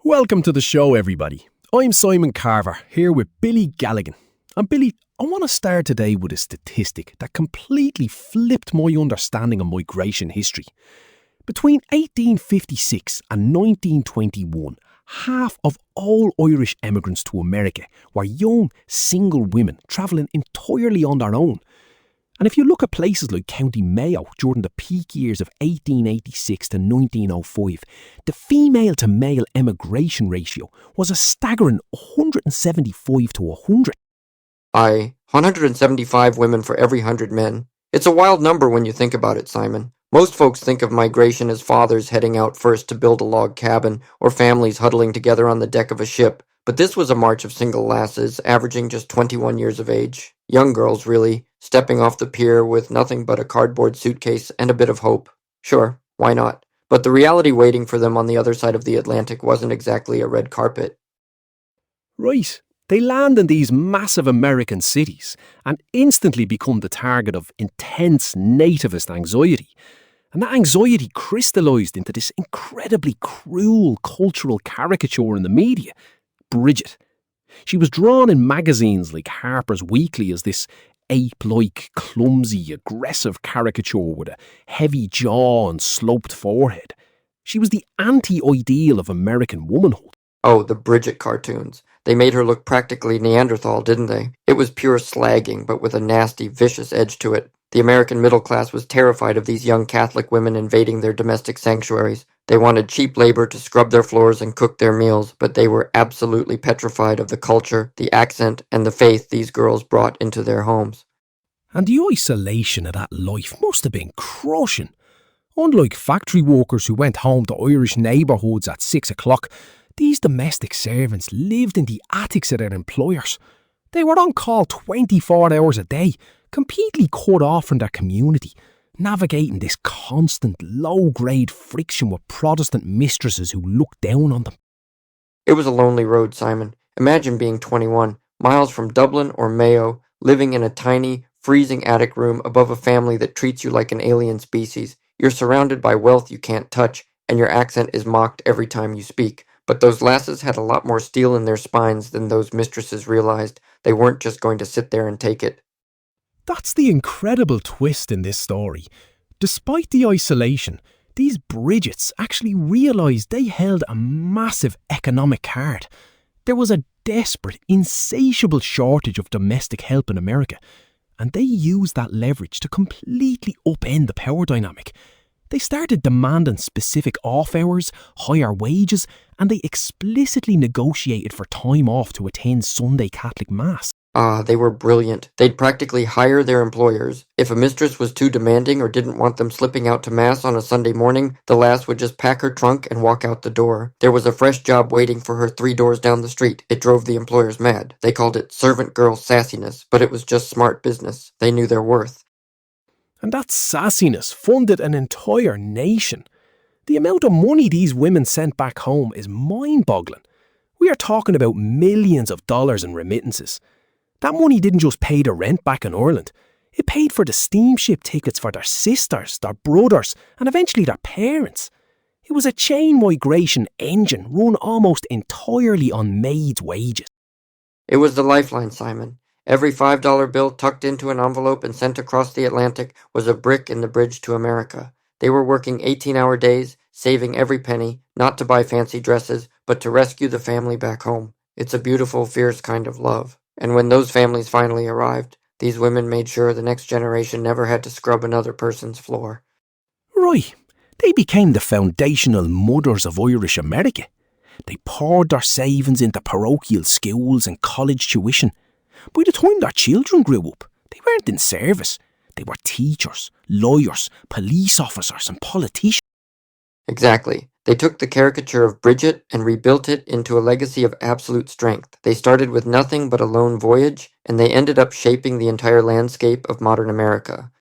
Welcome to the show, everybody. I'm Simon Carver, here with Billy Galligan. And Billy, I want to start today with a statistic that completely flipped my understanding of migration history. Between 1856 and 1921, half of all Irish emigrants to America were young, single women travelling entirely on their own. And if you look at places like County Mayo during the peak years of 1886 to 1905, the female to male emigration ratio was a staggering 175 to 100. 175 women for every 100 men. It's a wild number when you think about it, Simon. Most folks think of migration as fathers heading out first to build a log cabin, or families huddling together on the deck of a ship. But this was a march of single lasses, averaging just 21 years of age. Young girls, really, stepping off the pier with nothing but a cardboard suitcase and a bit of hope. Sure, why not? But the reality waiting for them on the other side of the Atlantic wasn't exactly a red carpet. Right. They land in these massive American cities and instantly become the target of intense nativist anxiety. And that anxiety crystallised into this incredibly cruel cultural caricature in the media. Bridget. She was drawn in magazines like Harper's Weekly as this ape-like, clumsy, aggressive caricature with a heavy jaw and sloped forehead. She was the anti-ideal of American womanhood. Oh, the Bridget cartoons. They made her look practically Neanderthal, didn't they? It was pure slagging, but with a nasty, vicious edge to it. The American middle class was terrified of these young Catholic women invading their domestic sanctuaries. They wanted cheap labor to scrub their floors and cook their meals, but they were absolutely petrified of the culture, the accent, and the faith these girls brought into their homes. And the isolation of that life must have been crushing. Unlike factory workers who went home to Irish neighbourhoods at 6 o'clock, these domestic servants lived in the attics of their employers. They were on call 24 hours a day, completely cut off from their community, navigating this constant low-grade friction with Protestant mistresses who looked down on them. It was a lonely road, Simon. Imagine being 21, miles from Dublin or Mayo, living in a tiny, freezing attic room above a family that treats you like an alien species. You're surrounded by wealth you can't touch, and your accent is mocked every time you speak. But those lasses had a lot more steel in their spines than those mistresses realized. They weren't just going to sit there and take it. That's the incredible twist in this story. Despite the isolation, these Bridgets actually realised they held a massive economic card. There was a desperate, insatiable shortage of domestic help in America, and they used that leverage to completely upend the power dynamic. They started demanding specific off hours, higher wages, and they explicitly negotiated for time off to attend Sunday Catholic Mass. They were brilliant. They'd practically hire their employers. If a mistress was too demanding or didn't want them slipping out to Mass on a Sunday morning, the lass would just pack her trunk and walk out the door. There was a fresh job waiting for her 3 doors down the street. It drove the employers mad. They called it servant girl sassiness, but it was just smart business. They knew their worth. And that sassiness funded an entire nation. The amount of money these women sent back home is mind-boggling. We are talking about millions of dollars in remittances. That money didn't just pay the rent back in Ireland. It paid for the steamship tickets for their sisters, their brothers, and eventually their parents. It was a chain migration engine run almost entirely on maids' wages. It was the lifeline, Simon. Every $5 bill tucked into an envelope and sent across the Atlantic was a brick in the bridge to America. They were working 18-hour days, saving every penny, not to buy fancy dresses, but to rescue the family back home. It's a beautiful, fierce kind of love. And when those families finally arrived, these women made sure the next generation never had to scrub another person's floor. Right. They became the foundational mothers of Irish America. They poured their savings into parochial schools and college tuition. By the time their children grew up, they weren't in service. They were teachers, lawyers, police officers and politicians. Exactly. They took the caricature of Bridget and rebuilt it into a legacy of absolute strength. They started with nothing but a lone voyage, and they ended up shaping the entire landscape of modern America.